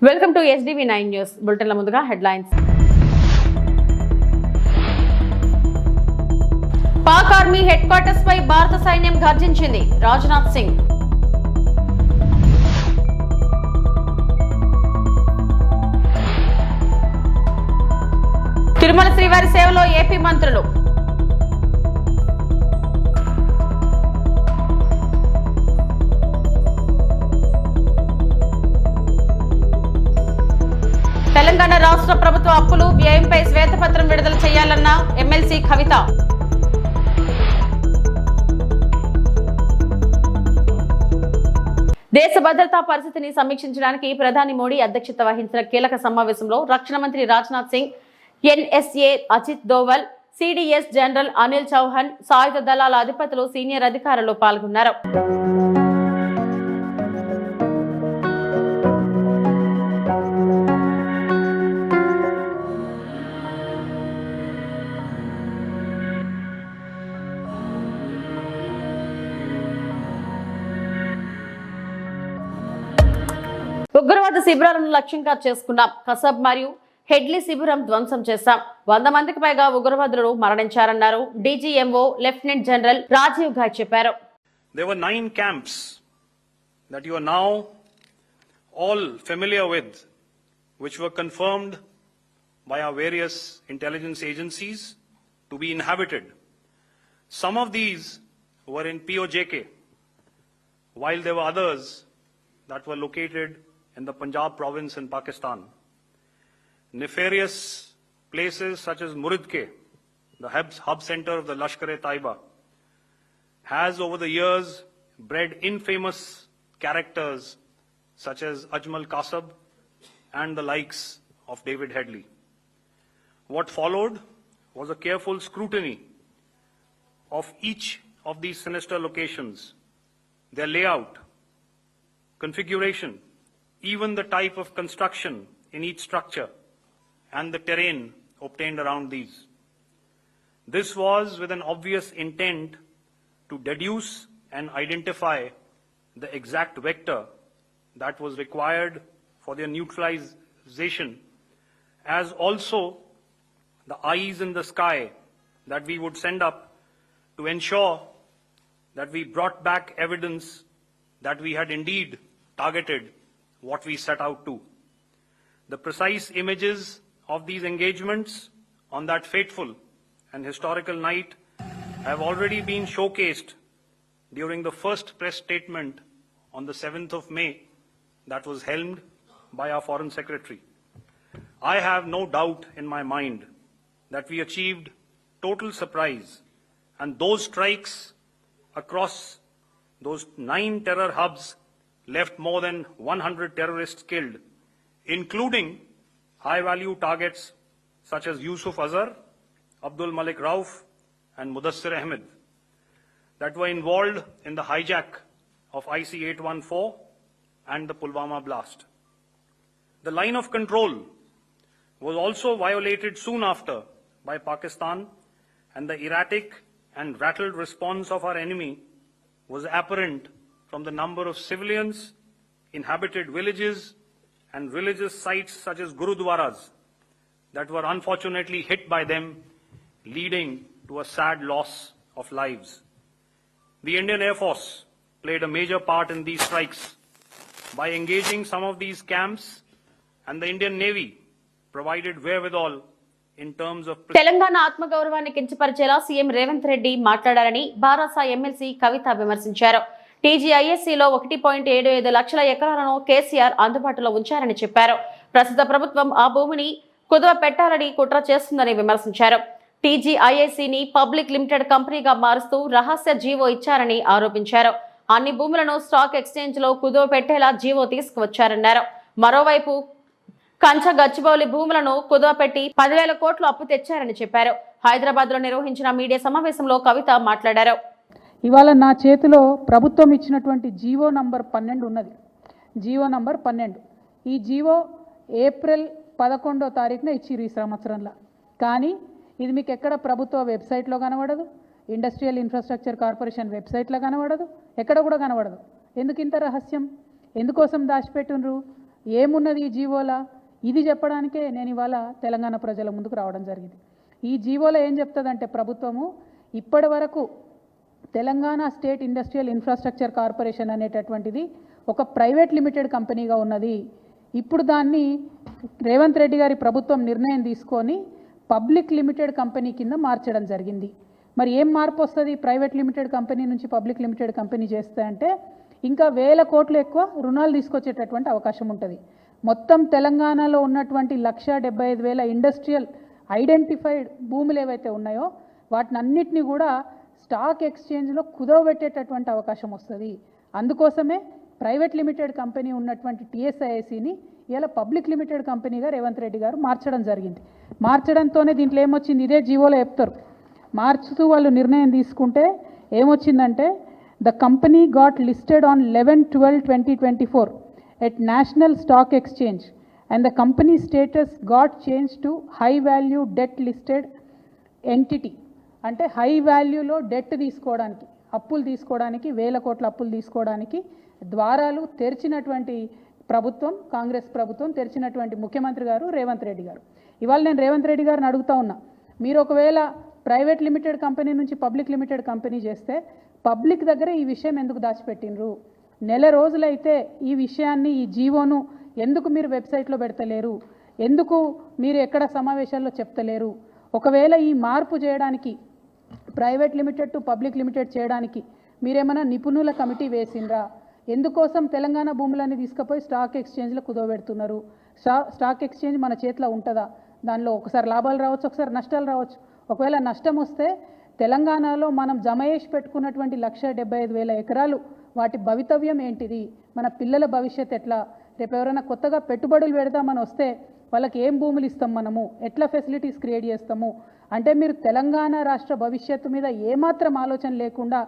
Welcome to SDV9 news బులెటిన్ల ముందుగా headlines. Pak army headquarters పై భారత సైన్యం గర్జించింది. రాజ్నాథ్ సింగ్. తిరుమల శ్రీవారి సేవలో ఏపీ మంత్రులు. తెలంగాణ రాష్ట్ర ప్రభుత్వ అప్పులు వ్యయంపై శ్వేతపత్రం విడుదల చేయాలన్న ఎమ్మెల్సీ కవిత. దేశ భద్రతా పరిస్థితిని సమీక్షించడానికి ప్రధాని మోడీ అధ్యక్షత వహించిన కీలక సమావేశంలో రక్షణ మంత్రి Rajnath Singh, NSA Ajit Doval, CDS general Anil Chauhan, సాయుధ దళాల అధిపతులు, సీనియర్ అధికారులు పాల్గొన్నారు. ఉగ్రవాద శిబిరాలను లక్ష్యంగా చేసుకున్నాం. కసబ్ మరియు హెడ్లీ శిబిరం ధ్వంసం చేశాం. 100 మందికి పైగా ఉగ్రవాదులు మరణించారన్నారు DGMO lieutenant general Rajiv Ghai చెప్పారు. There were 9 camps that you are now all familiar with, which were confirmed by our various intelligence agencies to be inhabited. Some of these were in POJK, while there were others that were located in the Punjab province in Pakistan. Nefarious places such as Muridke, the hub center of the Lashkar-e-Taiba, has over the years bred infamous characters such as Ajmal Kasab and the likes of David Headley. What followed was a careful scrutiny of each of these sinister locations, their layout, configuration, even the type of construction in each structure, and the terrain obtained around these. This was with an obvious intent to deduce and identify the exact vector that was required for their neutralization, as also the eyes in the sky that we would send up to ensure that we brought back evidence that we had indeed targeted what we set out to. The precise images of these engagements on that fateful and historical night have already been showcased during the first press statement on the 7th of May that was helmed by our Foreign Secretary. I have no doubt in my mind that we achieved total surprise, and those strikes across those 9 terror hubs left more than 100 terrorists killed, including high-value targets such as Yusuf Azhar, Abdul Malik Rauf, and Mudassir Ahmed, that were involved in the hijack of IC-814 and the Pulwama blast. The line of control was also violated soon after by Pakistan, and the erratic and rattled response of our enemy was apparent from the number of civilians, inhabited villages, and religious sites such as Gurudwaras that were unfortunately hit by them, leading to a sad loss of lives. The Indian Air Force played a major part in these strikes by engaging some of these camps, and the Indian Navy provided wherewithal in terms of Telangana ఆత్మగౌరవాన్ని కించపరిచేలా CM Revanth Reddy మాట్లాడారని బారాసా MLC కవిత విమర్శించారు. TGISCలో 1.75 లక్షల ఎకరాలను కేసీఆర్ అందుబాటులో ఉంచారని చెప్పారు. ప్రస్తుత ప్రభుత్వం ఆ భూమిని కుదువ పెట్టాలని కుట్ర చేస్తుందని విమర్శించారు. TGISCని పబ్లిక్ లిమిటెడ్ కంపెనీగా మారుస్తూ రహస్య జీవో ఇచ్చారని ఆరోపించారు. అన్ని భూములను స్టాక్ ఎక్స్చేంజ్లో కుదువ పెట్టేలా జీవో తీసుకువచ్చారన్నారు. మరోవైపు కంచ గచ్చిబౌలి భూములను కుదువ పెట్టి 10,000 కోట్లు అప్పు తెచ్చారని చెప్పారు. హైదరాబాద్ లో నిర్వహించిన మీడియా సమావేశంలో కవిత మాట్లాడారు. ఇవాళ నా చేతిలో ప్రభుత్వం ఇచ్చినటువంటి జీవో నంబర్ 12 ఉన్నది. జీవో నంబర్ 12 ఈ జీవో ఏప్రిల్ 11వ తారీఖున ఇచ్చిరు ఈ సంవత్సరంలో. కానీ ఇది మీకు ఎక్కడ ప్రభుత్వ వెబ్సైట్లో కనబడదు, ఇండస్ట్రియల్ ఇన్ఫ్రాస్ట్రక్చర్ కార్పొరేషన్ వెబ్సైట్లో కనబడదు, ఎక్కడ కూడా కనబడదు. ఎందుకు ఇంత రహస్యం? ఎందుకోసం దాచిపెట్టుండ్రు? ఏమున్నది ఈ జీవోలా? ఇది చెప్పడానికే నేను ఇవాళ తెలంగాణ ప్రజల ముందుకు రావడం జరిగింది. ఈ జీవోలో ఏం చెప్తుందంటే ప్రభుత్వము ఇప్పటి వరకు Telangana state industrial infrastructure corporation అనేటటువంటిది ఒక ప్రైవేట్ లిమిటెడ్ కంపెనీగా ఉన్నది. ఇప్పుడు దాన్ని రేవంత్ రెడ్డి గారి ప్రభుత్వం నిర్ణయం తీసుకొని పబ్లిక్ లిమిటెడ్ కంపెనీ కింద మార్చడం జరిగింది. మరి ఏం మార్పు వస్తుంది ప్రైవేట్ లిమిటెడ్ కంపెనీ నుంచి పబ్లిక్ లిమిటెడ్ కంపెనీ చేస్తే అంటే ఇంకా 1000 కోట్లు ఎక్కువ రుణాలు తీసుకొచ్చేటటువంటి అవకాశం ఉంటుంది. మొత్తం తెలంగాణలో ఉన్నటువంటి 1,75,000 ఇండస్ట్రియల్ ఐడెంటిఫైడ్ భూములు ఏవైతే ఉన్నాయో వాటిని అన్నిటినీ కూడా స్టాక్ ఎక్స్చేంజ్లో కుదవబెట్టేటటువంటి అవకాశం వస్తుంది. అందుకోసమే ప్రైవేట్ లిమిటెడ్ కంపెనీ ఉన్నటువంటి టీఎస్ఐఐసిని ఇలా పబ్లిక్ లిమిటెడ్ కంపెనీగా రేవంత్ రెడ్డి గారు మార్చడం జరిగింది. మార్చడంతోనే దీంట్లో ఏమొచ్చింది, ఇదే జీవోలో చెప్తారు. మార్చుతూ వాళ్ళు నిర్ణయం తీసుకుంటే ఏమొచ్చిందంటే the company got listed on 11/12/2024 at national stock exchange and the company status got change to high value debt listed entity. అంటే హై వాల్యూలో డెట్ తీసుకోవడానికి, అప్పులు తీసుకోవడానికి, 1000 కోట్ల అప్పులు తీసుకోవడానికి ద్వారాలు తెరిచినటువంటి ప్రభుత్వం, కాంగ్రెస్ ప్రభుత్వం తెరిచినటువంటి ముఖ్యమంత్రి గారు రేవంత్ రెడ్డి గారు. ఇవాళ నేను రేవంత్ రెడ్డి గారిని అడుగుతా ఉన్నా, మీరు ఒకవేళ ప్రైవేట్ లిమిటెడ్ కంపెనీ నుంచి పబ్లిక్ లిమిటెడ్ కంపెనీ చేస్తే పబ్లిక్ దగ్గర ఈ విషయం ఎందుకు దాచిపెట్టినరు? నెల రోజులైతే ఈ విషయాన్ని, ఈ జీవోను ఎందుకు మీరు వెబ్సైట్లో పెడతలేరు? ఎందుకు మీరు ఎక్కడ సమావేశాల్లో చెప్తలేరు? ఒకవేళ ఈ మార్పు చేయడానికి, private limited to public limited చేయడానికి మీరేమైనా నిపుణుల కమిటీ వేసిండ్రా? ఎందుకోసం తెలంగాణ భూములన్నీ తీసుకుపోయి స్టాక్ ఎక్స్చేంజ్లో కుదవబెడుతున్నారు? స్టాక్ ఎక్స్చేంజ్ మన చేతిలో ఉంటుందా? దానిలో ఒకసారి లాభాలు రావచ్చు, ఒకసారి నష్టాలు రావచ్చు. ఒకవేళ నష్టం వస్తే తెలంగాణలో మనం జమ చేసి పెట్టుకున్నటువంటి 1,75,000 ఎకరాలు వాటి భవితవ్యం ఏంటిది? మన పిల్లల భవిష్యత్ ఎట్లా? రేపు ఎవరైనా కొత్తగా పెట్టుబడులు పెడదామని వస్తే వాళ్ళకి ఏం భూములు ఇస్తాం, మనము ఎట్లా ఫెసిలిటీస్ క్రియేట్ చేస్తాము? అంటే మీరు తెలంగాణ రాష్ట్ర భవిష్యత్తు మీద ఏమాత్రం ఆలోచన లేకుండా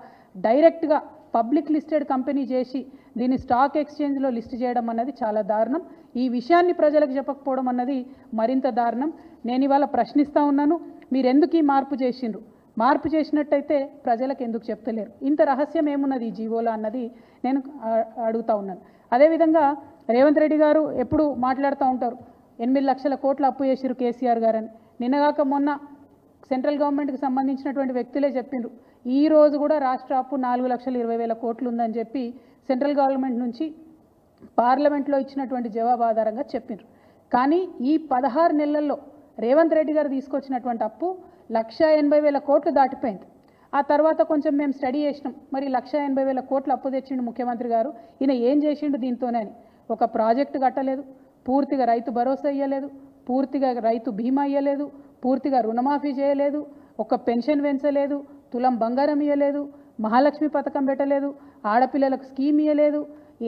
డైరెక్ట్గా పబ్లిక్ లిస్టెడ్ కంపెనీ చేసి దీన్ని స్టాక్ ఎక్స్చేంజ్లో లిస్ట్ చేయడం అన్నది చాలా దారుణం. ఈ విషయాన్ని ప్రజలకు చెప్పకపోవడం అన్నది మరింత దారుణం. నేను ఇవాళ ప్రశ్నిస్తూ ఉన్నాను, మీరు ఎందుకు ఈ మార్పు చేసిండ్రు? మార్పు చేసినట్టయితే ప్రజలకు ఎందుకు చెప్తలేరు? ఇంత రహస్యం ఏమున్నది ఈ జీవోలో అన్నది నేను అడుగుతూ ఉన్నాను. అదేవిధంగా రేవంత్ రెడ్డి గారు ఎప్పుడు మాట్లాడుతూ ఉంటారు, 8 లక్షల కోట్ల అప్పు చేసిరు కేసీఆర్ గారని. నిన్నగాక మొన్న సెంట్రల్ గవర్నమెంట్కి సంబంధించినటువంటి వ్యక్తులే చెప్పిండ్రు, ఈ రోజు కూడా రాష్ట్ర అప్పు 4,20,000 కోట్లు ఉందని చెప్పి సెంట్రల్ గవర్నమెంట్ నుంచి పార్లమెంట్లో ఇచ్చినటువంటి జవాబు ఆధారంగా చెప్పిండ్రు. కానీ ఈ 16 నెలల్లో రేవంత్ రెడ్డి గారు తీసుకొచ్చినటువంటి అప్పు 1,80,000 కోట్లు దాటిపోయింది. ఆ తర్వాత కొంచెం మేము స్టడీ చేసినాం, మరి 1,80,000 కోట్లు అప్పు తెచ్చిండు ముఖ్యమంత్రి గారు, ఈయన ఏం చేసిండు దీంతోనే అని. ఒక ప్రాజెక్టు కట్టలేదు, పూర్తిగా రైతు భరోసా ఇవ్వలేదు, పూర్తిగా రైతు బీమా ఇవ్వలేదు, పూర్తిగా రుణమాఫీ చేయలేదు, ఒక పెన్షన్ పెంచలేదు, తులం బంగారం ఇవ్వలేదు, మహాలక్ష్మి పథకం పెట్టలేదు, ఆడపిల్లలకు స్కీమ్ ఇవ్వలేదు,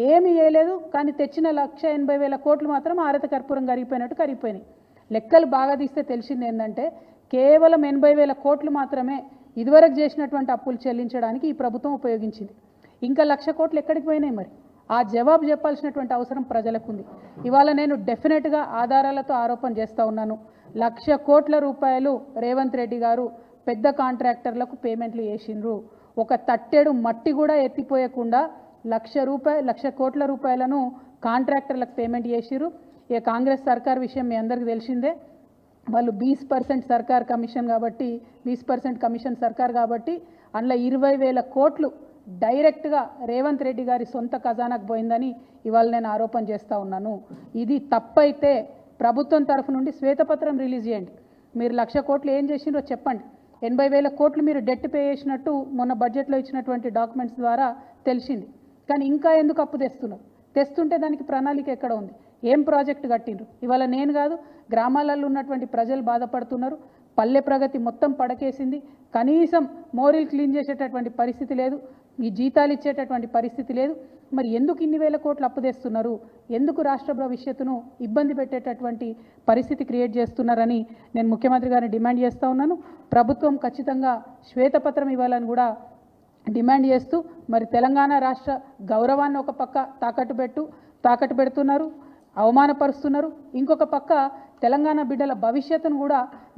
ఏమి ఇవ్వలేదు. కానీ తెచ్చిన 1,80,000 కోట్లు మాత్రం ఆరత కర్పూరం కరిగిపోయినట్టు కరిగిపోయినాయి. లెక్కలు బాగా తీస్తే తెలిసింది ఏంటంటే కేవలం 80,000 కోట్లు మాత్రమే ఇదివరకు చేసినటువంటి అప్పులు చెల్లించడానికి ఈ ప్రభుత్వం ఉపయోగించింది. ఇంకా 1,00,000 కోట్లు ఎక్కడికి పోయినాయి? మరి ఆ జవాబు చెప్పాల్సినటువంటి అవసరం ప్రజలకు ఉంది. ఇవాళ నేను డెఫినెట్గా ఆధారాలతో ఆరోపణ చేస్తూ ఉన్నాను, 1,00,000 కోట్ల రూపాయలు రేవంత్ రెడ్డి గారు పెద్ద కాంట్రాక్టర్లకు పేమెంట్లు చేసిండ్రు. ఒక తట్టెడు మట్టి కూడా ఎత్తిపోయకుండా 1,00,000 కోట్ల రూపాయలను కాంట్రాక్టర్లకు పేమెంట్ చేసిరు. ఇక కాంగ్రెస్ సర్కార్ విషయం మీ అందరికీ తెలిసిందే, వాళ్ళు 20% సర్కార్ కమిషన్ కాబట్టి 20% కమిషన్ సర్కార్ కాబట్టి అందులో 20,000 కోట్లు డైరెక్ట్గా రేవంత్ రెడ్డి గారి సొంత ఖజానాకు పోయిందని ఇవాళ నేను ఆరోపణ చేస్తూ ఉన్నాను. ఇది తప్పైతే ప్రభుత్వం తరఫు నుండి శ్వేతపత్రం రిలీజ్ చేయండి. మీరు 1,00,000 కోట్లు ఏం చేసిండ్రో చెప్పండి. 80,000 కోట్లు మీరు డెట్ పే చేసినట్టు మొన్న బడ్జెట్లో ఇచ్చినటువంటి డాక్యుమెంట్స్ ద్వారా తెలిసింది. కానీ ఇంకా ఎందుకు అప్పు తెస్తున్నారు? తెస్తుంటే దానికి ప్రణాళిక ఎక్కడ ఉంది? ఏం ప్రాజెక్టు కట్టిండ్రు? ఇవాళ నేను కాదు, గ్రామాలలో ఉన్నటువంటి ప్రజలు బాధపడుతున్నారు. పల్లె ప్రగతి మొత్తం పడకేసింది. కనీసం మోరీలు క్లీన్ చేసేటటువంటి పరిస్థితి లేదు, ఈ జీతాలు ఇచ్చేటటువంటి పరిస్థితి లేదు. మరి ఎందుకు ఇన్ని వేల కోట్లు అప్పు తెస్తున్నారు? ఎందుకు రాష్ట్ర భవిష్యత్తును ఇబ్బంది పెట్టేటటువంటి పరిస్థితి క్రియేట్ చేస్తున్నారని నేను ముఖ్యమంత్రి గారిని డిమాండ్ చేస్తూ ఉన్నాను. ప్రభుత్వం ఖచ్చితంగా శ్వేతపత్రం ఇవ్వాలని కూడా డిమాండ్ చేస్తూ, మరి తెలంగాణ రాష్ట్ర గౌరవాన్ని ఒక పక్క తాకట్టు పెడుతున్నారు, అవమానపరుస్తున్నారు. ఇంకొక పక్క తెలంగాణ బిడ్డల భవిష్యత్తును కూడా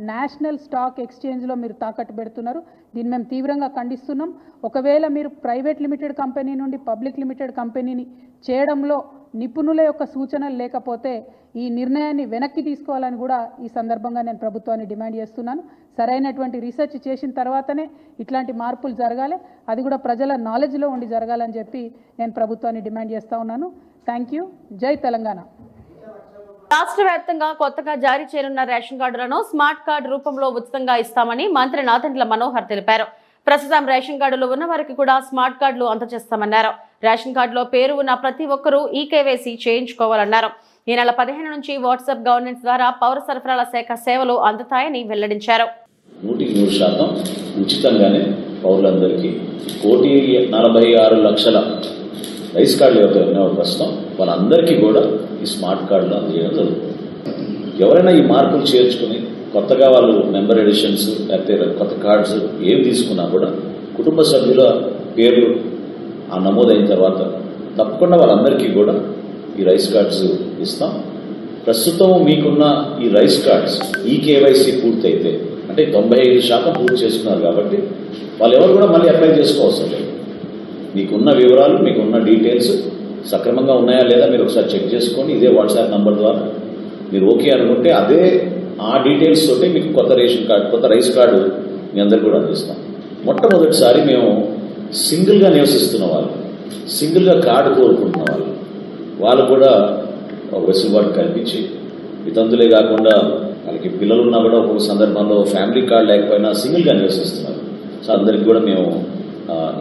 నేషనల్ స్టాక్ ఎక్స్చేంజ్లో మీరు తాకట్టు పెడుతున్నారు. దీన్ని మేము తీవ్రంగా ఖండిస్తున్నాం. ఒకవేళ మీరు ప్రైవేట్ లిమిటెడ్ కంపెనీ నుండి పబ్లిక్ లిమిటెడ్ కంపెనీని చేయడంలో నిపుణుల యొక్క సూచనలు లేకపోతే ఈ నిర్ణయాన్ని వెనక్కి తీసుకోవాలని కూడా ఈ సందర్భంగా నేను ప్రభుత్వాన్ని డిమాండ్ చేస్తున్నాను. సరైనటువంటి రీసెర్చ్ చేసిన తర్వాతనే ఇట్లాంటి మార్పులు జరగాలి, అది కూడా ప్రజల నాలెడ్జ్లో ఉండి జరగాలని చెప్పి నేను ప్రభుత్వాన్ని డిమాండ్ చేస్తూ ఉన్నాను. Thank you. జై తెలంగాణ. రాష్ట్ర వ్యాప్తంగా కొత్తగా జారీ చేయనున్న రేషన్ కార్డులను స్మార్ట్ కార్డు రూపంలో ఉచితంగా ఇస్తామని మంత్రి నాదెండ్ల మనోహర్ తెలిపారు. ప్రస్తుతం రేషన్ కార్డులు ఉన్న వారికి కూడా స్మార్ట్ కార్డులు అందజేస్తామన్నారు. రేషన్ కార్డులో పేరు ఉన్న ప్రతి ఒక్కరూ ఈకేవైసీ చేయించుకోవాలన్నారు. ఈ నెల 15 నుంచి వాట్సాప్ గవర్నెన్స్ ద్వారా పౌర సరఫరాల శాఖ సేవలు అందుతాయని వెల్లడించారు. 100% ఉచితంగానే పౌరులందరికీ 1,46,00,000 రైస్ కార్డులు ఎవరైనా ప్రస్తుతం వాళ్ళందరికీ కూడా ఈ స్మార్ట్ కార్డులు అందజేయడం జరుగుతుంది. ఎవరైనా ఈ మార్పులు చేర్చుకుని కొత్తగా వాళ్ళు మెంబర్ ఎడిషన్స్ లేకపోతే కొత్త కార్డ్స్ ఏం తీసుకున్నా కూడా కుటుంబ సభ్యుల పేర్లు ఆ నమోదైన తర్వాత తప్పకుండా వాళ్ళందరికీ కూడా ఈ రైస్ కార్డ్స్ ఇస్తాం. ప్రస్తుతం మీకున్న ఈ రైస్ కార్డ్స్ ఈ కేవైసీ పూర్తయితే అంటే 95% పూర్తి చేసుకున్నారు కాబట్టి వాళ్ళు ఎవరు కూడా మళ్ళీ అప్లై చేసుకోవాల్సిన లేదు. మీకున్న వివరాలు మీకున్న డీటెయిల్స్ సక్రమంగా ఉన్నాయా లేదా మీరు ఒకసారి చెక్ చేసుకోండి. ఇదే వాట్సాప్ నంబర్ ద్వారా మీరు ఓకే అనుకుంటే అదే ఆ డీటెయిల్స్ తోటి మీకు కొత్త రేషన్ కార్డు కొత్త రైస్ కార్డు మీ అందరికీ కూడా అందిస్తాం. మొట్టమొదటిసారి మేము సింగిల్గా నివసిస్తున్న వాళ్ళు సింగిల్గా కార్డు కోరుకుంటున్న వాళ్ళు కూడా వెసులుబాటు కల్పించి వితంతులే కాకుండా వాళ్ళకి పిల్లలు ఉన్నా కూడా ఒక్కొక్క సందర్భంలో ఫ్యామిలీ కార్డు లేకపోయినా సింగిల్గా నివసిస్తున్నారు. సో అందరికి కూడా మేము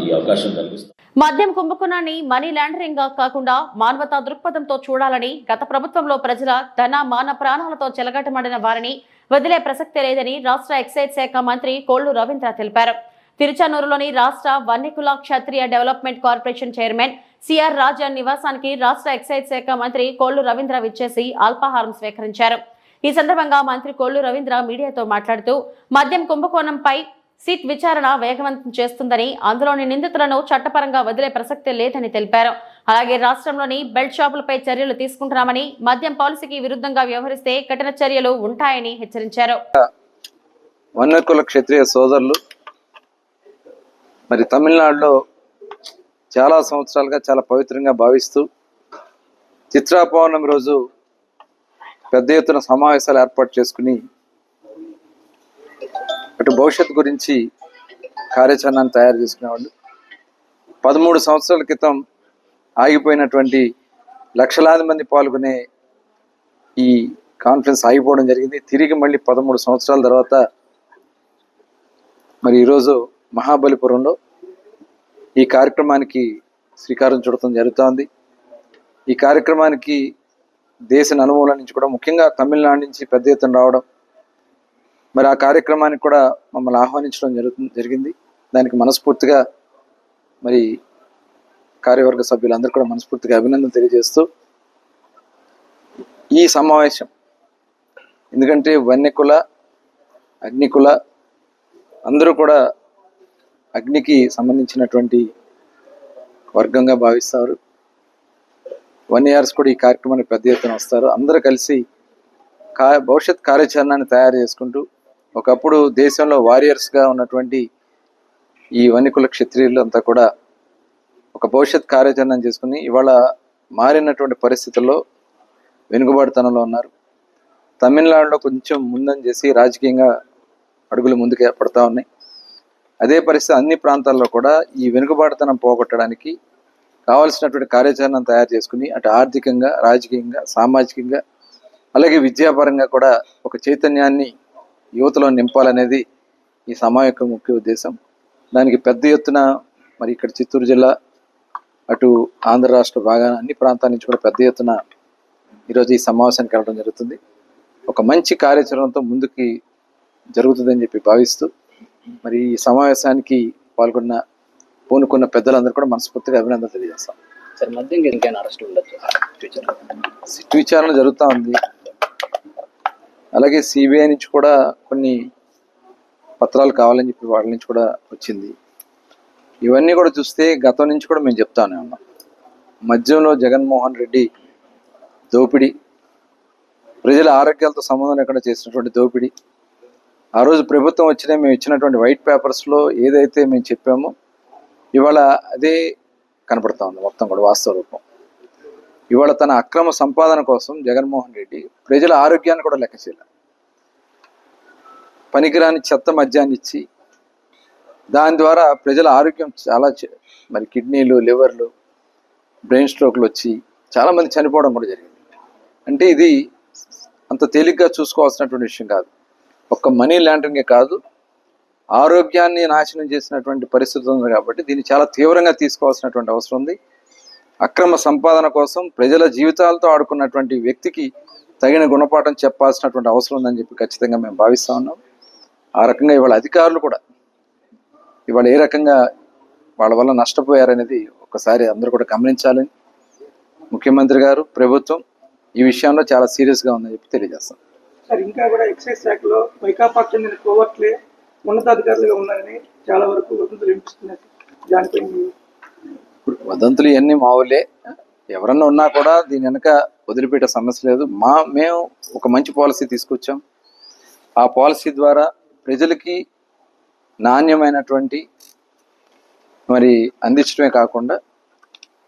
ఈ అవకాశం కల్పిస్తాం. మద్యం కుంభకోణాన్ని మనీ లాండరింగ్ గా కాకుండా మానవతా దృక్పథంతో చూడాలని, గత ప్రభుత్వంలో ప్రజల ధన మాన ప్రాణాలతో చెలగాటమాడిన వారిని వదిలే ప్రసక్తే లేదని రాష్ట్ర ఎక్సైజ్ శాఖ మంత్రి కోళ్లు రవీంద్ర తెలిపారు. తిరుచానూరులోని రాష్ట్ర వన్యకుల క్షత్రియ డెవలప్మెంట్ కార్పొరేషన్ చైర్మన్ సిఆర్ రాజా నివాసానికి రాష్ట్ర ఎక్సైజ్ శాఖ మంత్రి కోళ్లు రవీంద్ర విచ్చేసి అల్పాహారం స్వీకరించారు. ఈ సందర్భంగా మంత్రి కోళ్లు రవీంద్ర మీడియాతో మాట్లాడుతూ మద్యం కుంభకోణంపై సిట్ విచారణ వేగవంతం చేస్తుందని, అందులోని నిందితులను చట్టపరంగా వదిలే ప్రసక్తే లేదని తెలిపారు. అలాగే రాష్ట్రంలోని బెల్ట్ షాపులపై చర్యలు తీసుకుంటున్నామని, మద్యం పాలసీకి విరుద్ధంగా వ్యవహరిస్తే కఠిన చర్యలు ఉంటాయని హెచ్చరించారు. వన్యకుల క్షత్రియ సోదరులు మరి తమిళనాడులో చాలా సంవత్సరాలుగా చాలా పవిత్రంగా భావిస్తూ చిత్రా పౌర్ణమి రోజు పెద్ద ఎత్తున సమావేశాలు ఏర్పాటు చేసుకుని అటు భవిష్యత్తు గురించి కార్యాచరణను తయారు చేసుకునేవాళ్ళు. 13 సంవత్సరాల క్రితం ఆగిపోయినటువంటి లక్షలాది మంది పాల్గొనే ఈ కాన్ఫరెన్స్ ఆగిపోవడం జరిగింది. తిరిగి మళ్ళీ 13 సంవత్సరాల తర్వాత మరి ఈరోజు మహాబలిపురంలో ఈ కార్యక్రమానికి శ్రీకారం చుడటం జరుగుతోంది. ఈ కార్యక్రమానికి దేశ నలుమూల నుంచి కూడా ముఖ్యంగా తమిళనాడు నుంచి పెద్ద ఎత్తున రావడం, మరి ఆ కార్యక్రమానికి కూడా మమ్మల్ని ఆహ్వానించడం జరిగింది. దానికి మనస్ఫూర్తిగా మరి కార్యవర్గ సభ్యులందరూ కూడా మనస్ఫూర్తిగా అభినందన తెలియజేస్తూ ఈ సమావేశం ఎందుకంటే వన్యకుల అగ్నికుల అందరూ కూడా అగ్నికి సంబంధించినటువంటి వర్గంగా భావిస్తారు. వన్యర్స్ కూడా ఈ కార్యక్రమానికి పెద్ద ఎత్తున వస్తారు. అందరూ కలిసి భవిష్యత్ కార్యాచరణని తయారు చేసుకుంటూ ఒకప్పుడు దేశంలో వారియర్స్గా ఉన్నటువంటి ఈ వన్యకుల క్షత్రియులు అంతా కూడా ఒక భవిష్యత్ కార్యాచరణ చేసుకుని ఇవాళ మారినటువంటి పరిస్థితుల్లో వెనుకబాటుతనంలో ఉన్నారు. తమిళనాడులో కొంచెం ముందని చేసి రాజకీయంగా అడుగులు ముందుకు పడతా ఉన్నాయి. అదే పరిస్థితి అన్ని ప్రాంతాల్లో కూడా ఈ వెనుకబాటుతనం పోగొట్టడానికి కావాల్సినటువంటి కార్యాచరణను తయారు చేసుకుని అటు ఆర్థికంగా, రాజకీయంగా, సామాజికంగా అలాగే విద్యాపరంగా కూడా ఒక చైతన్యాన్ని యువతలో నింపాలనేది ఈ సమావేశం ముఖ్య ఉద్దేశం. దానికి పెద్ద ఎత్తున మరి ఇక్కడ చిత్తూరు జిల్లా అటు ఆంధ్ర రాష్ట్ర భాగాన అన్ని ప్రాంతాల నుంచి కూడా పెద్ద ఎత్తున ఈరోజు ఈ సమావేశానికి వెళ్ళడం జరుగుతుంది. ఒక మంచి కార్యాచరణతో ముందుకి జరుగుతుందని చెప్పి భావిస్తూ మరి ఈ సమావేశానికి పూనుకున్న పెద్దలందరూ కూడా మనస్ఫూర్తిగా అభినందనలు తెలియజేస్తాం. సిట్ విచారణ జరుగుతూ ఉంది. అలాగే సిబిఐ నుంచి కూడా కొన్ని పత్రాలు కావాలని చెప్పి వాళ్ళ నుంచి కూడా వచ్చింది. ఇవన్నీ కూడా చూస్తే గతం నుంచి కూడా మేము చెప్తానే ఉన్నాం. మధ్యంలో జగన్మోహన్ రెడ్డి దోపిడీ, ప్రజల ఆరోగ్యాలతో సంబంధం లేకుండా చేసినటువంటి దోపిడీ, ఆ రోజు ప్రభుత్వం వచ్చినా మేము ఇచ్చినటువంటి వైట్ పేపర్స్లో ఏదైతే మేము చెప్పామో ఇవాళ అదే కనపడతా ఉంది మొత్తం కూడా వాస్తవ రూపం. ఇవాళ తన అక్రమ సంపాదన కోసం జగన్మోహన్ రెడ్డి ప్రజల ఆరోగ్యాన్ని కూడా లెక్క చేయాలి. పనికిరాని చెత్త మద్యాన్ని ఇచ్చి దాని ద్వారా ప్రజల ఆరోగ్యం చాలా మరి కిడ్నీలు, లివర్లు, బ్రెయిన్ స్ట్రోక్లు వచ్చి చాలామంది చనిపోవడం కూడా జరిగింది. అంటే ఇది అంత తేలిగ్గా చూసుకోవాల్సినటువంటి విషయం కాదు. ఒక్క మనీ లాండరింగే కాదు, ఆరోగ్యాన్ని నాశనం చేసినటువంటి పరిస్థితి ఉంది. కాబట్టి దీన్ని చాలా తీవ్రంగా తీసుకోవాల్సినటువంటి అవసరం ఉంది. అక్రమ సంపాదన కోసం ప్రజల జీవితాలతో ఆడుకున్నటువంటి వ్యక్తికి తగిన గుణపాఠం చెప్పాల్సినటువంటి అవసరం ఉందని చెప్పి ఖచ్చితంగా మేము భావిస్తూ ఉన్నాం. ఆ రకంగా ఇవాళ అధికారులు కూడా ఇవాళ ఏ రకంగా వాళ్ళ వల్ల నష్టపోయారనేది ఒకసారి అందరూ కూడా గమనించాలని ముఖ్యమంత్రి గారు, ప్రభుత్వం ఈ విషయంలో చాలా సీరియస్గా ఉందని చెప్పి తెలియజేస్తాం. సార్, ఇంకా కూడా ఎక్సైజ్ శాఖలో వైకాపాకు చెందిన కోవర్ట్లే ఉన్నతాధికారులుగా ఉన్నారని చాలా వరకు వదంతులు వినిపిస్తున్నాయి. దానిపై వదంతులు ఇవన్నీ మావులే. ఎవరన్నా ఉన్నా కూడా దీని వెనక వదిలిపెట్టే సమస్య లేదు. మేము ఒక మంచి పాలసీ తీసుకొచ్చాం. ఆ పాలసీ ద్వారా ప్రజలకి నాణ్యమైనటువంటి మరి అందించడమే కాకుండా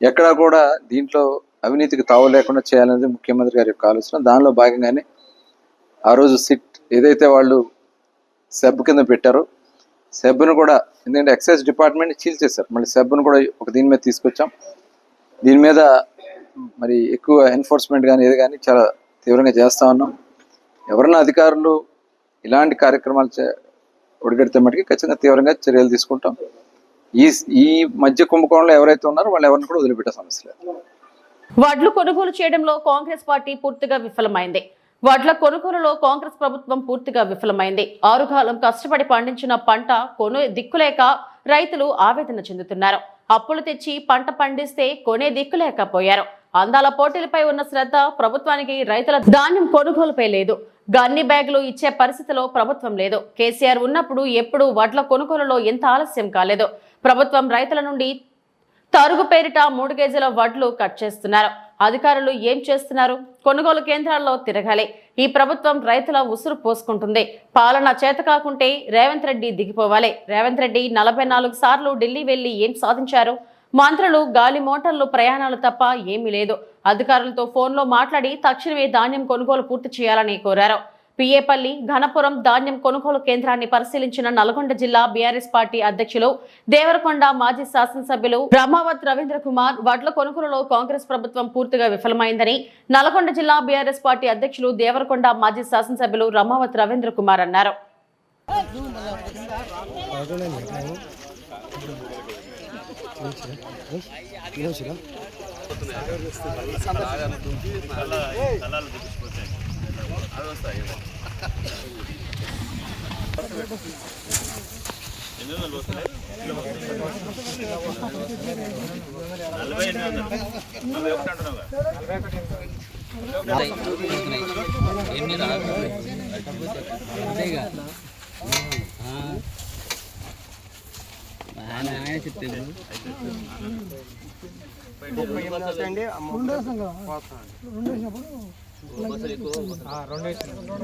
ఎక్కడా కూడా దీంట్లో అవినీతికి తావు లేకుండా చేయాలనేది ముఖ్యమంత్రి గారి యొక్క ఆలోచన. దానిలో భాగంగానే ఆ రోజు సిట్ ఏదైతే వాళ్ళు సెబ్ కింద పెట్టారో, సెబ్ను కూడా, ఎందుకంటే ఎక్సైజ్ డిపార్ట్మెంట్ చీల్ చేశారు, మళ్ళీ సెబ్ను కూడా ఒక దీని మీద తీసుకొచ్చాం. దీని మీద మరి ఎక్కువ ఎన్ఫోర్స్మెంట్ కానీ ఏది కానీ చాలా తీవ్రంగా చేస్తూ ఉన్నాం. ఎవరన్నా అధికారులు ఇలాంటి కార్యక్రమాలు ఒడిగడితే మటుకి ఖచ్చితంగా తీవ్రంగా చర్యలు తీసుకుంటాం. ఈ మధ్య కుంభకోణంలో ఎవరైతే ఉన్నారో వాళ్ళు ఎవరిని కూడా వదిలిపెట్టే సమస్య లేదు. వడ్లు కొనుగోలు చేయడంలో కాంగ్రెస్ పార్టీ పూర్తిగా విఫలమైంది. వడ్ల కొనుగోలులో కాంగ్రెస్ ప్రభుత్వం పూర్తిగా విఫలమైంది. 6 కాలం కష్టపడి పండించిన పంట కొనే దిక్కులేక రైతులు ఆవేదన చెందుతున్నారు. అప్పులు తెచ్చి పంట పండిస్తే కొనే దిక్కులేకపోయారు. అందాల పోటీలపై ఉన్న శ్రద్ధ ప్రభుత్వానికి రైతుల ధాన్యం కొనుగోలుపై లేదు. గన్ని బ్యాగులు ఇచ్చే పరిస్థితిలో ప్రభుత్వం లేదు. కేసీఆర్ ఉన్నప్పుడు ఎప్పుడు వడ్ల కొనుగోలులో ఎంత ఆలస్యం కాలేదు. ప్రభుత్వం రైతుల నుండి తరుగు పేరిట 3 కేజీల వడ్లు కట్ చేస్తున్నారు. అధికారులు ఏం చేస్తున్నారు? కొనుగోలు కేంద్రాల్లో తిరగాలి. ఈ ప్రభుత్వం రైతుల ఉసురు పోసుకుంటుంది. పాలన చేత కాకుంటే రేవంత్ రెడ్డి దిగిపోవాలి. రేవంత్ రెడ్డి 44 సార్లు ఢిల్లీ వెళ్లి ఏం సాధించారు? మంత్రులు గాలి మోటార్లు ప్రయాణాలు తప్ప ఏమీ లేదు. అధికారులతో ఫోన్లో మాట్లాడి తక్షణమే ధాన్యం కొనుగోలు పూర్తి చేయాలని కోరారు. పిఏపల్లి, ఘనపురం ధాన్యం కొనుగోలు కేంద్రాన్ని పరిశీలించిన నల్గొండ జిల్లా బీఆర్ఎస్ పార్టీ అధ్యక్షులు, దేవరకొండ మాజీ శాసనసభ్యులు రమావత్ రవీంద్ర కుమార్ వడ్ల కొనుగోలులో కాంగ్రెస్ ప్రభుత్వం పూర్తిగా విఫలమైందని నల్గొండ జిల్లా బీఆర్ఎస్ పార్టీ అధ్యక్షులు, దేవరకొండ మాజీ శాసనసభ్యులు రమావత్ రవీంద్ర కుమార్ అన్నారు.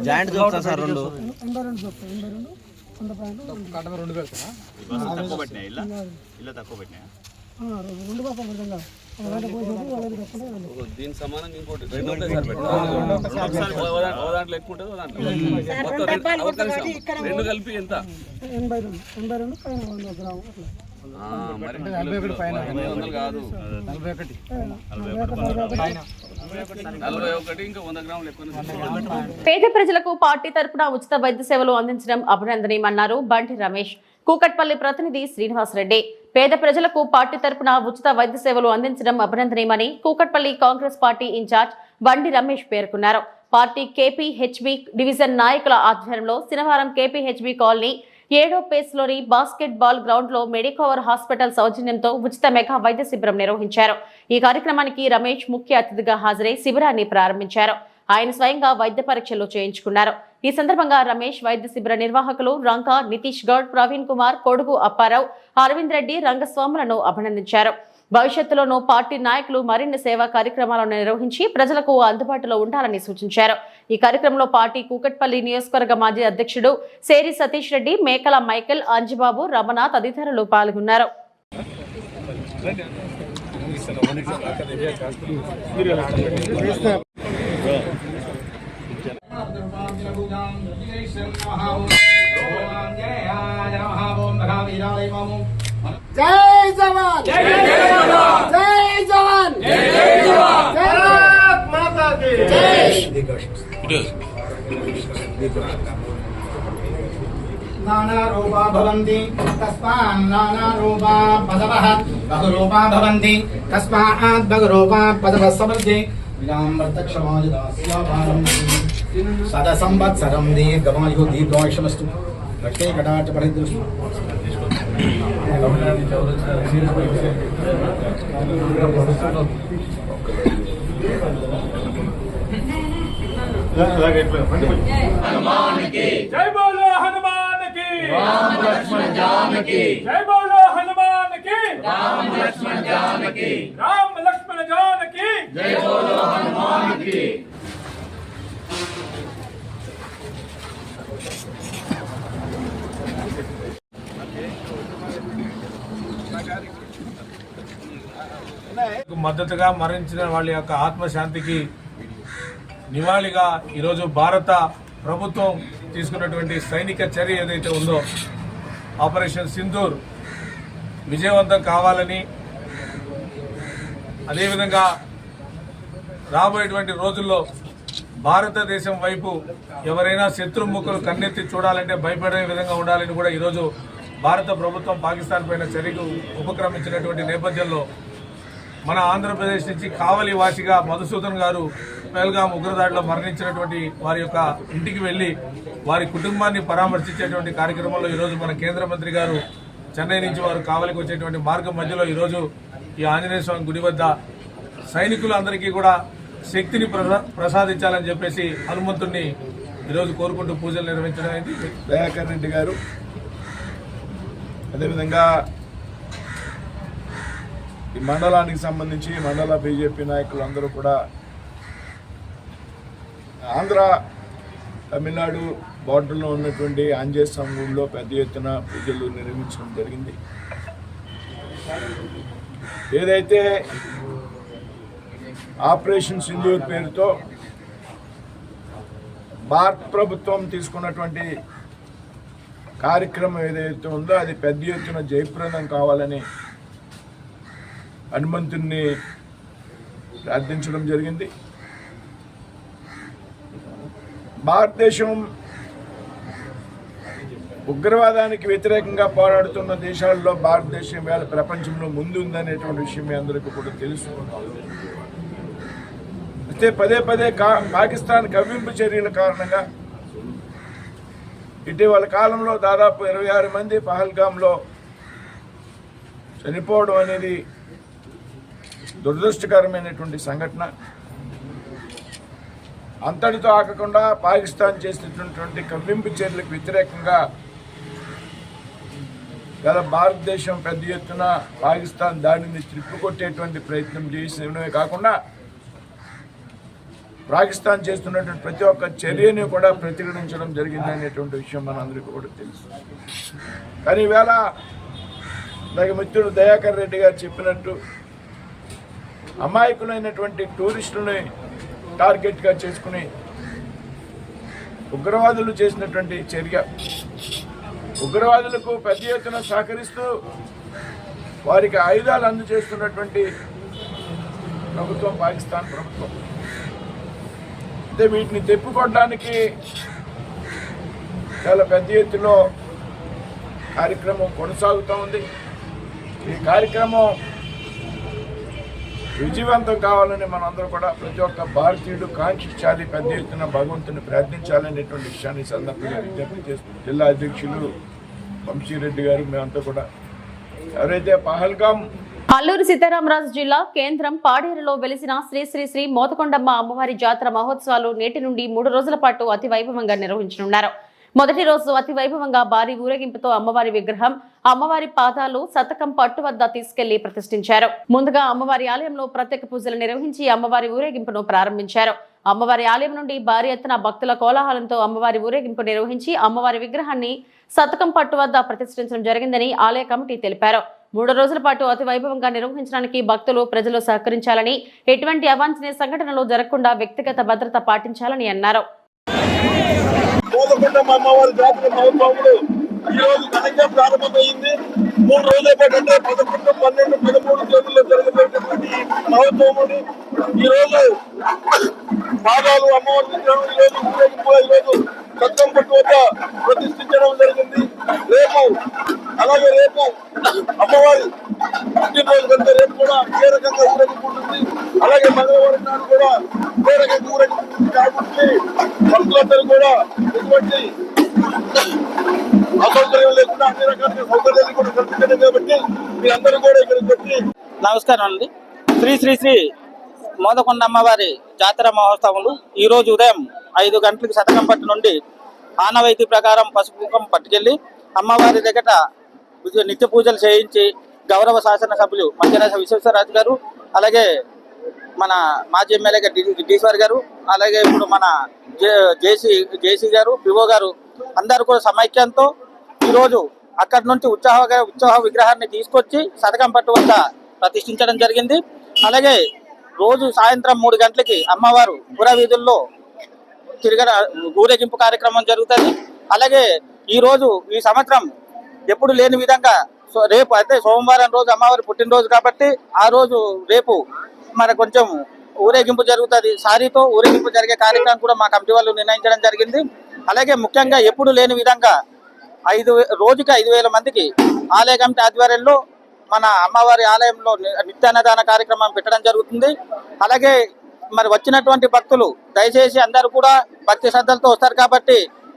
జాయింట్ చూస్తా సార్, రెండు తక్కువ పెట్టినా దీని సమానంగా ఇంకోటి దాంట్లో ఎక్కువ ఉంటుంది, రెండు కలిపి ఎంత? 82 కాదు, 41 ఇంకా 100 గ్రాములు ఎక్కువ. పేద ప్రజలకు పార్టీ తరపున ఉచిత వైద్య సేవలు అందించడం అభినందనీయమన్నారు బండి రమేష్. కూకట్పల్లి ప్రతినిధి శ్రీనివాస్ రెడ్డి. పేద ప్రజలకు పార్టీ తరపున ఉచిత వైద్య సేవలు అందించడం అభినందనీయమని కూకట్పల్లి కాంగ్రెస్ పార్టీ ఇన్ఛార్జ్ బండి రమేష్ పేర్కొన్నారు. పార్టీ కేపీహెచ్బి డివిజన్ నాయకుల ఆధ్వర్యంలో శనివారం కేపీహెచ్బి కాలనీ 7వ పేస్లోని బాస్కెట్ బాల్ గ్రౌండ్ లో మెడికవర్ హాస్పిటల్ సౌజన్యంతో ఉచిత మెగా వైద్య శిబిరం నిర్వహించారు. ఈ కార్యక్రమానికి రమేష్ ముఖ్య అతిథిగా హాజరై శిబిరాన్ని ప్రారంభించారు. ఆయన స్వయంగా వైద్య పరీక్షలు చేయించుకున్నారు. ఈ సందర్భంగా రమేష్ వైద్య శిబిర నిర్వాహకులు రంగా, నితీష్ గౌడ్, ప్రవీణ్ కుమార్, కొడుగు అప్పారావు, అరవింద్ రెడ్డి, రంగస్వాములను అభినందించారు. భవిష్యత్తులోనూ పార్టీ నాయకులు మరిన్ని సేవా కార్యక్రమాలను నిర్వహించి ప్రజలకు అందుబాటులో ఉండాలని సూచించారు. ఈ కార్యక్రమంలో పార్టీ కూకట్పల్లి నియోజకవర్గ మాజీ అధ్యక్షుడు సేరి సతీష్ రెడ్డి, మేకల మైకేల్, అంజిబాబు, రమణ తదితరులు పాల్గొన్నారు. జై జవాన్ జై జవాన్ జై జవాన్ జై జవాన్ భారత్ మాతా కీ జై నానా రూపా భవంతి తస్మాత్ నానా రూపా పదవః బహురూపా భవంతి తస్మాత్ బహురూపా పదవః సమర్థే విలాం ప్రత్యక్షమాయుధాస్యాపారం సద సంవత్సరం దీర్ఘమాయుః దీర్ఘాయుష్మస్తు లక్ష్మీ కటాక్ష పరిదృష్టి जय बोलो हनुमान की राम लक्ष्मण जानकी जय बोलो हनुमान की राम लक्ष्मण जानकी राम लक्ष्मण जानकी जय बोलो हनुमान की మద్దతుగా మరణించిన వాళ్ళ యొక్క ఆత్మశాంతికి నివాళిగా ఈరోజు భారత ప్రభుత్వం తీసుకున్నటువంటి సైనిక చర్య ఏదైతే ఉందో ఆపరేషన్ సింధూర్ విజయవంతం కావాలని, అదేవిధంగా రాబోయేటువంటి రోజుల్లో భారతదేశం వైపు ఎవరైనా శత్రుముఖులు కన్నెత్తి చూడాలంటే భయపడే విధంగా ఉండాలని కూడా ఈరోజు భారత ప్రభుత్వం పాకిస్తాన్ పైన చర్యకు ఉపక్రమించినటువంటి నేపథ్యంలో మన ఆంధ్రప్రదేశ్ నుంచి కావలి వాసిగా మధుసూదన్ గారు పహల్గామ్ ఉగ్రదాడిలో మరణించినటువంటి వారి యొక్క ఇంటికి వెళ్లి వారి కుటుంబాన్ని పరామర్శించేటువంటి కార్యక్రమంలో ఈరోజు మన కేంద్ర మంత్రి గారు చెన్నై నుంచి వారు కావలికి వచ్చేటువంటి మార్గం మధ్యలో ఈరోజు ఈ ఆంజనేయ స్వామి గుడి వద్ద సైనికులందరికీ కూడా శక్తిని ప్రసాదించాలని చెప్పేసి హనుమంతుడిని ఈరోజు కోరుకుంటూ పూజలు నిర్వహించడం అయింది. దయాకర్ రెడ్డి గారు, అదేవిధంగా ఈ మండలానికి సంబంధించి మండల బీజేపీ నాయకులు అందరూ కూడా ఆంధ్ర తమిళనాడు బార్డర్లో ఉన్నటువంటి ఆంజనేయ స్వామి గుడిలో పెద్ద ఎత్తున పూజలు నిర్వహించడం జరిగింది. ఏదైతే ఆపరేషన్ సింధూర్ పేరుతో భారత ప్రభుత్వం తీసుకున్నటువంటి కార్యక్రమం ఏదైతే ఉందో అది పెద్ద ఎత్తున జయప్రదం కావాలని హనుమంతుడిని ప్రార్థించడం జరిగింది. భారతదేశం ఉగ్రవాదానికి వ్యతిరేకంగా పోరాడుతున్న దేశాల్లో భారతదేశం వేళ ప్రపంచంలో ముందుందనేటువంటి విషయం మీ అందరికీ కూడా తెలుసు. అయితే పదే పదే పాకిస్తాన్ కవ్వింపు చర్యల కారణంగా ఇటీవల కాలంలో దాదాపు 26 మంది పహల్గామ్లో చనిపోవడం అనేది దురదృష్టకరమైనటువంటి సంఘటన. అంతటితో ఆగకుండా పాకిస్తాన్ చేసినటువంటి కవ్వింపు చర్యలకు వ్యతిరేకంగా గల భారతదేశం పెద్ద ఎత్తున పాకిస్తాన్ దాడిని త్రిప్పుకొట్టేటువంటి ప్రయత్నం చేసినవే కాకుండా పాకిస్తాన్ చేస్తున్నటువంటి ప్రతి ఒక్క చర్యని కూడా ప్రతిఘటించడం జరిగింది అనేటువంటి విషయం మనందరికీ కూడా తెలుసు. కానీ ఈవేళ నాకు మిత్రుడు దయాకర్ రెడ్డి గారు చెప్పినట్టు అమాయకులైనటువంటి టూరిస్టులని టార్గెట్గా చేసుకుని ఉగ్రవాదులు చేసినటువంటి చర్య, ఉగ్రవాదులకు పెద్ద ఎత్తున సహకరిస్తూ వారికి ఆయుధాలు అందజేస్తున్నటువంటి ప్రభుత్వం పాకిస్తాన్ ప్రభుత్వం. అయితే వీటిని తెప్పుకోవడానికి చాలా పెద్ద ఎత్తులో కార్యక్రమం కొనసాగుతూ ఉంది. ఈ కార్యక్రమం విజయవంతం కావాలని మనందరూ కూడా ప్రతి ఒక్క భారతీయుడు కాంక్షించాలి, పెద్ద ఎత్తున భగవంతుని ప్రార్థించాలనేటువంటి విషయాన్ని సందర్భంగా విజ్ఞప్తి చేస్తున్నారు. జిల్లా అధ్యక్షులు వంశీరెడ్డి గారు మేమంతా కూడా ఎవరైతే పహల్గామ్ అల్లూరు సీతారామరాజు జిల్లా కేంద్రం పాడేరులో వెలిసిన శ్రీ శ్రీ శ్రీ మోతకొండమ్మ అమ్మవారి జాతర మహోత్సవాలు నేటి నుండి 3 రోజుల పాటు అతి వైభవంగా నిర్వహించనున్నారు. మొదటి రోజు అతి వైభవంగా భారీ ఊరేగింపుతో అమ్మవారి విగ్రహం, అమ్మవారి పాదాలు శతకం పట్టు వద్ద తీసుకెళ్లి ప్రతిష్ఠించారు. ముందుగా అమ్మవారి ఆలయంలో ప్రత్యేక పూజలు నిర్వహించి అమ్మవారి ఊరేగింపును ప్రారంభించారు. అమ్మవారి ఆలయం నుండి భారీ ఎత్తున భక్తుల కోలాహలంతో అమ్మవారి ఊరేగింపు నిర్వహించి అమ్మవారి విగ్రహాన్ని శతకం పట్టు వద్ద ప్రతిష్ఠించడం జరిగిందని ఆలయ కమిటీ తెలిపారు. 3 రోజుల పాటు అతి వైభవంగా నిర్వహించడానికి భక్తులు ప్రజలు సహకరించాలని, ఎటువంటి అవాంఛనీయ సంఘటనలు జరగకుండా వ్యక్తిగత భద్రత పాటించాలని అన్నారు. అమ్మవారి జాతర మహోత్సవంలో ఈ రోజు ఘనంగా ప్రారంభమైంది. 3 రోజుల పాటు అంటే 11, 12, 13 తేదీల్లో జరగబోయేటటువంటి మహోత్సవం. ఈ రోజు పాదాలు అమ్మవారి విగ్రహం ఈ రోజు ఊరేగింపు ఈ రోజు సత్రంపట్టు వద్ద ప్రతిష్ఠించడం జరిగింది. రేపు అమ్మవారి పుట్టినరోజు కంటే రేపు కూడా ఏ రకంగా ఊరేగింపు ఉంటుంది. అలాగే మంగళవారం నాడు కూడా ఏ రకంగా ఊరేగింపు ఉంటుంది. కాబట్టి భక్తులందరూ కూడా ఎటువంటి అసౌకర్యం లేకుండా అన్ని రకాల సౌకర్యాలు కూడా కల్పించడం కాబట్టి మీ అందరూ కూడా ఇక్కడికి వచ్చి. నమస్కారం అండి. శ్రీ శ్రీ శ్రీ మోదకొండ అమ్మవారి జాతర మహోత్సవాలు ఈ రోజు ఉదయం 5 గంటలకు శతకంపట్టు నుండి ఆనవాయితీ ప్రకారం పసుపు కుంకుమ పట్టుకెళ్లి అమ్మవారి దగ్గర నిత్య పూజలు చేయించి గౌరవ శాసనసభ్యులు మంత్రి విశ్వేశ్వరరాజు గారు, అలాగే మన మాజీ ఎమ్మెల్యే డీశ్వర్ గారు, అలాగే ఇప్పుడు మన జేసీ గారు, పిఓ గారు అందరూ కూడా సమైక్యంతో ఈరోజు అక్కడి నుంచి ఉత్సవ విగ్రహాన్ని తీసుకొచ్చి శతకంపట్టు వద్ద ప్రతిష్ఠించడం జరిగింది. అలాగే రోజు సాయంత్రం 3 గంటలకి అమ్మవారు పుర వీధుల్లో ఊరేగింపు కార్యక్రమం జరుగుతుంది. అలాగే ఈ సంవత్సరం ఎప్పుడు లేని విధంగా రేపు అయితే సోమవారం రోజు అమ్మవారి పుట్టినరోజు కాబట్టి ఆ రోజు రేపు మరి కొంచెం ఊరేగింపు జరుగుతుంది. సారీతో ఊరేగింపు జరిగే కార్యక్రమం కూడా మా కమిటీ వాళ్ళు నిర్ణయించడం జరిగింది. అలాగే ముఖ్యంగా ఎప్పుడు లేని విధంగా రోజుకి 5,000 మందికి ఆలయ కమిటీ ఆధ్వర్యంలో మన అమ్మవారి ఆలయంలో నిత్యాన్నదాన కార్యక్రమం పెట్టడం జరుగుతుంది. అలాగే మరి వచ్చినటువంటి భక్తులు దయచేసి అందరూ కూడా భక్తి శ్రద్ధలతో వస్తారు కాబట్టి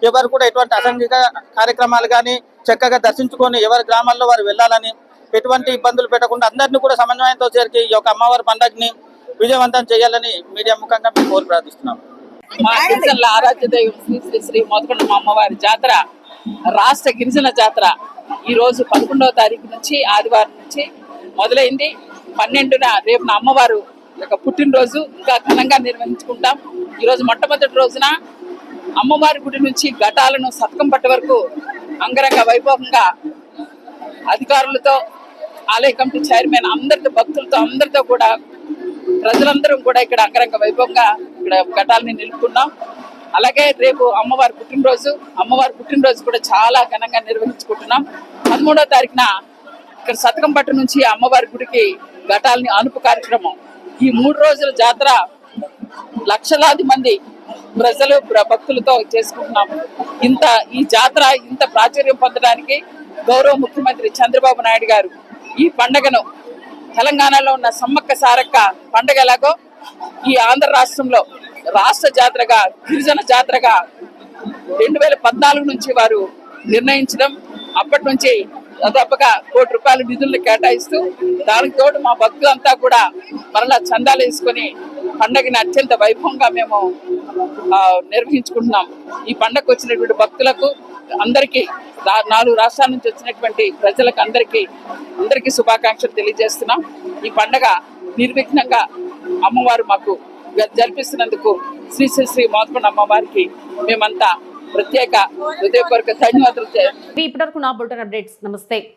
ఎవరు కూడా ఎటువంటి అసాంఘిక కార్యక్రమాలు కానీ చక్కగా దర్శించుకొని ఎవరి గ్రామాల్లో వారు వెళ్ళాలని, ఎటువంటి ఇబ్బందులు పెట్టకుండా అందరినీ కూడా సమన్వయంతో చేరికి ఈ యొక్క అమ్మవారి పండుగని విజయవంతం చేయాలని మీడియా ముఖంగా మేము కోరి ప్రార్థిస్తున్నాం. మా గిరిజనుల ఆరాధ్య దైవం శ్రీ శ్రీ శ్రీ మోదకొండ అమ్మవారి జాతర రాష్ట్ర గిరిజన జాతర ఈ రోజు 11వ తారీఖు నుంచి ఆదివారం నుంచి మొదలైంది. 12న రేపున అమ్మవారు యొక్క పుట్టినరోజు ఇంకా ఘనంగా నిర్వహించుకుంటాం. ఈరోజు మొట్టమొదటి రోజున అమ్మవారి గుడి నుంచి ఘటాలను శతకంపట్టు వరకు అంగరంగ వైభవంగా అధికారులతో, ఆలయ కమిటీ చైర్మన్ అందరితో, భక్తులతో అందరితో కూడా ప్రజలందరం కూడా ఇక్కడ అంగరంగ వైభవంగా ఇక్కడ ఘటాలని నిలుపుకున్నాం. అలాగే రేపు అమ్మవారి పుట్టినరోజు కూడా చాలా ఘనంగా నిర్వహించుకుంటున్నాం. 13వ తారీఖున ఇక్కడ శతకంపట్టు నుంచి అమ్మవారి గుడికి ఘటాలని అనుపు కార్యక్రమం. ఈ 3 రోజుల జాతర లక్షలాది మంది ప్రజలు భక్తులతో చేసుకుంటున్నాం. ఈ జాతర ఇంత ప్రాచుర్యం పొందడానికి గౌరవ ముఖ్యమంత్రి చంద్రబాబు నాయుడు గారు ఈ పండుగను తెలంగాణలో ఉన్న సమ్మక్క సారక్క పండుగ ఎలాగో ఈ ఆంధ్ర రాష్ట్రంలో రాష్ట్ర జాతరగా, గిరిజన జాతరగా 2014 నుంచి వారు నిర్ణయించడం, అప్పటి నుంచి దాదాపుగా ₹1 కోటి నిధులను కేటాయిస్తూ దానికి తోడు మా భక్తులంతా కూడా మరలా చందాలు వేసుకొని పండుగని అత్యంత వైభవంగా మేము నిర్వహించుకుంటున్నాం. ఈ పండుగకు వచ్చినటువంటి భక్తులకు అందరికీ, 4 రాష్ట్రాల నుంచి వచ్చినటువంటి ప్రజలకు అందరికీ శుభాకాంక్షలు తెలియజేస్తున్నాం. ఈ పండుగ నిర్విఘ్నంగా అమ్మవారు మాకు జరిపిస్తున్నందుకు శ్రీ శ్రీ శ్రీ మోదకొండ అమ్మవారికి మేమంతా ప్రత్యేక హృదయపూర్వక ధన్యవాదాలు. ఇప్పటివరకు నా బులెటిన్ అప్డేట్స్. నమస్తే.